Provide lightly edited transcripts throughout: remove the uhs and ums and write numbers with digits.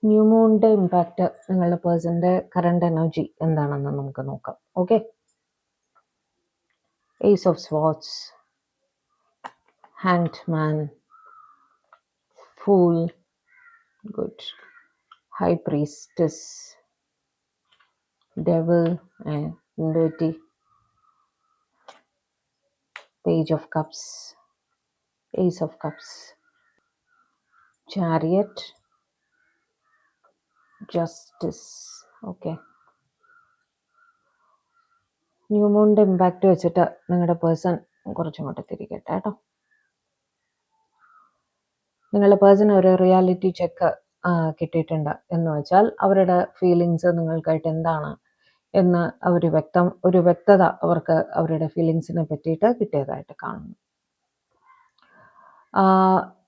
New മൂണിന്റെ impact നിങ്ങളുടെ പേഴ്സന്റെ current energy എന്താണെന്ന് നമുക്ക് നോക്കാം. Okay, ace of swords, hanged man, fool, good, high priestess, devil and dirty, page of cups, ace of cups, chariot, justice. Okay, new മൂണിന്റെ impact വെച്ചിട്ട് നിങ്ങളുടെ person കുറച്ചും കൂടെ തിരികട്ടെ കേട്ടോ. നിങ്ങളുടെ പേഴ്സൺ ഒരു റിയാലിറ്റി ചെക്ക് കിട്ടിയിട്ടുണ്ട് എന്ന് വെച്ചാൽ അവരുടെ ഫീലിങ്സ് നിങ്ങൾക്കായിട്ട് എന്താണ് എന്ന് ഒരു വ്യക്തത അവർക്ക് അവരുടെ ഫീലിങ്സിനെ പറ്റിയിട്ട് കിട്ടിയതായിട്ട് കാണുന്നു.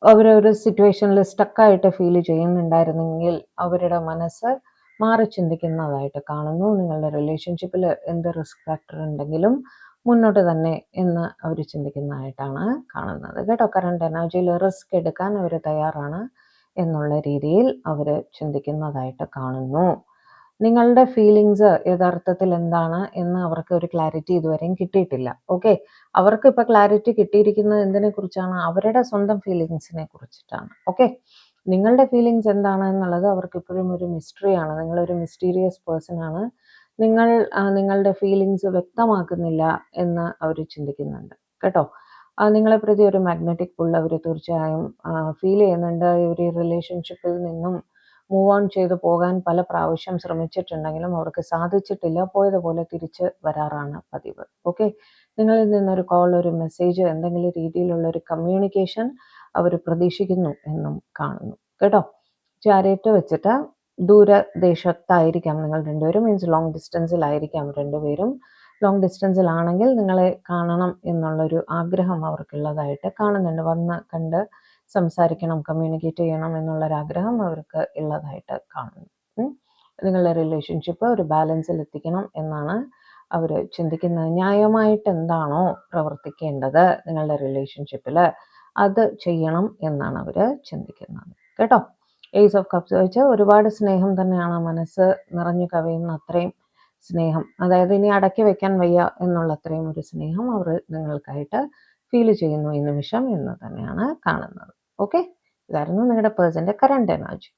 അവരൊരു സിറ്റുവേഷനിൽ സ്റ്റക്കായിട്ട് ഫീൽ ചെയ്യുന്നുണ്ടായിരുന്നെങ്കിൽ അവരുടെ മനസ്സ് മാറി ചിന്തിക്കുന്നതായിട്ട് കാണുന്നു. നിങ്ങളുടെ റിലേഷൻഷിപ്പിൽ എന്ത് റിസ്ക് ഫാക്ടർ ഉണ്ടെങ്കിലും മുന്നോട്ട് തന്നെ എന്ന് അവർ ചിന്തിക്കുന്നതായിട്ടാണ് കാണുന്നത് കേട്ടോ. കറണ്ട് എനർജിയിൽ റിസ്ക് എടുക്കാൻ അവർ തയ്യാറാണ് എന്നുള്ള രീതിയിൽ അവർ ചിന്തിക്കുന്നതായിട്ട് കാണുന്നു. നിങ്ങളുടെ ഫീലിങ്സ് യഥാർത്ഥത്തിൽ എന്താണ് എന്ന് അവർക്ക് ഒരു ക്ലാരിറ്റി ഇതുവരെയും കിട്ടിയിട്ടില്ല. ഓക്കെ, അവർക്ക് ഇപ്പൊ ക്ലാരിറ്റി കിട്ടിയിരിക്കുന്നത് എന്തിനെ കുറിച്ചാണ്? അവരുടെ സ്വന്തം ഫീലിങ്സിനെ കുറിച്ചിട്ടാണ്. ഓക്കെ, നിങ്ങളുടെ ഫീലിങ്സ് എന്താണ് എന്നുള്ളത് അവർക്ക് ഇപ്പോഴും ഒരു മിസ്റ്ററിയാണ്. നിങ്ങളൊരു മിസ്റ്റീരിയസ് പേഴ്സൺ ആണ്. നിങ്ങൾ നിങ്ങളുടെ ഫീലിങ്സ് വ്യക്തമാക്കുന്നില്ല എന്ന് അവർ ചിന്തിക്കുന്നുണ്ട് കേട്ടോ. നിങ്ങളെ പ്രതി ഒരു മാഗ്നറ്റിക് പുൾ അവർ തീർച്ചയായും ഫീൽ ചെയ്യുന്നുണ്ട്. ഇവർ ഈ റിലേഷൻഷിപ്പിൽ നിന്നും മൂവ് ഓൺ ചെയ്ത് പോകാൻ പല പ്രാവശ്യം ശ്രമിച്ചിട്ടുണ്ടെങ്കിലും അവർക്ക് സാധിച്ചിട്ടില്ല. പോയതുപോലെ തിരിച്ച് വരാറാണ് പതിവ്. ഓക്കെ, നിങ്ങളിൽ നിന്നൊരു കോൾ, ഒരു മെസ്സേജ്, എന്തെങ്കിലും രീതിയിലുള്ള ഒരു കമ്മ്യൂണിക്കേഷൻ അവർ പ്രതീക്ഷിക്കുന്നു എന്നും കാണുന്നു കേട്ടോ. ചാരിയറ്റ് വെച്ചിട്ട് ദൂരദേശത്തായിരിക്കാം നിങ്ങൾ രണ്ടുപേരും, മീൻസ് ലോങ് ഡിസ്റ്റൻസിലായിരിക്കാം രണ്ടുപേരും. ലോങ് ഡിസ്റ്റൻസിലാണെങ്കിൽ നിങ്ങളെ കാണണം എന്നുള്ളൊരു ആഗ്രഹം അവർക്കുള്ളതായിട്ട് കാണുന്നുണ്ട്. വന്ന് കണ്ട് സംസാരിക്കണം, കമ്മ്യൂണിക്കേറ്റ് ചെയ്യണം എന്നുള്ളൊരാഗ്രഹം അവർക്ക് ഉള്ളതായിട്ട് കാണുന്നു. നിങ്ങളുടെ റിലേഷൻഷിപ്പ് ഒരു ബാലൻസിൽ എത്തിക്കണം എന്നാണ് അവർ ചിന്തിക്കുന്നത്. ന്യായമായിട്ട് എന്താണോ പ്രവർത്തിക്കേണ്ടത് നിങ്ങളുടെ റിലേഷൻഷിപ്പിൽ അത് ചെയ്യണം എന്നാണ് അവർ ചിന്തിക്കുന്നത് കേട്ടോ. ഏസ് ഓഫ് കപ്സ് വെച്ച് ഒരുപാട് സ്നേഹം തന്നെയാണ്, മനസ്സ് നിറഞ്ഞു കവിയുന്ന അത്രയും സ്നേഹം, അതായത് ഇനി അടക്കി വെക്കാൻ വയ്യ എന്നുള്ള അത്രയും ഒരു സ്നേഹം അവർ നിങ്ങൾക്കായിട്ട് ഫീൽ ചെയ്യുന്നു ഈ നിമിഷം എന്ന് തന്നെയാണ് കാണുന്നത്. ഓക്കെ, ഇതായിരുന്നു നിങ്ങളുടെ പേഴ്സന്റെ കറണ്ട് എനർജി.